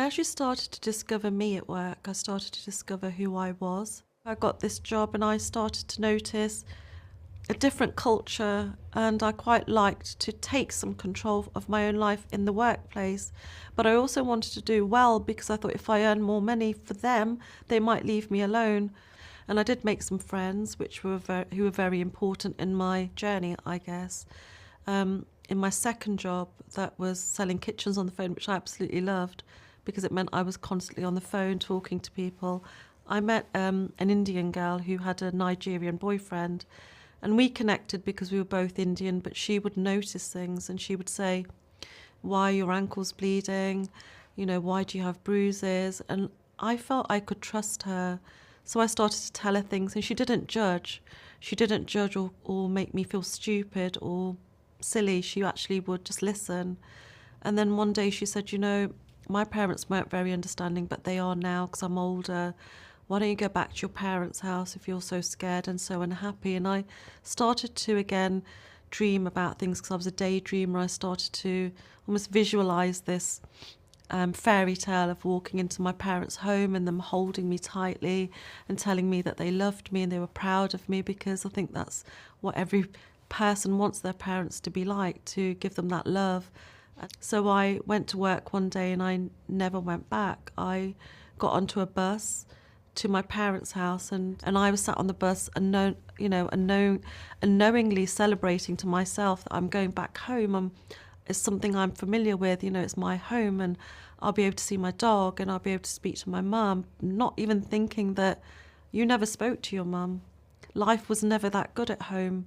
I actually started to discover me at work. I started to discover who I was. I got this job and I started to notice a different culture, and I quite liked to take some control of my own life in the workplace. But I also wanted to do well because I thought if I earn more money for them, they might leave me alone. And I did make some friends, who were very important in my journey, I guess. In my second job, that was selling kitchens on the phone, which I absolutely loved because it meant I was constantly on the phone talking to people. I met an Indian girl who had a Nigerian boyfriend, and we connected because we were both Indian, but she would notice things and she would say, "Why are your ankles bleeding? Why do you have bruises?" And I felt I could trust her. So I started to tell her things, and she didn't judge. She didn't judge or make me feel stupid or silly. She actually would just listen. And then one day she said, my parents weren't very understanding, but they are now because I'm older. Why don't you go back to your parents' house if you're so scared and so unhappy? And I started to again dream about things because I was a daydreamer. I started to almost visualize this fairy tale of walking into my parents' home and them holding me tightly and telling me that they loved me and they were proud of me, because I think that's what every person wants their parents to be like, to give them that love. So I went to work one day and I never went back. I got onto a bus to my parents' house, and I was sat on the bus unknowingly celebrating to myself that I'm going back home. It's something I'm familiar with, it's my home, and I'll be able to see my dog and I'll be able to speak to my mum, not even thinking that you never spoke to your mum. Life was never that good at home.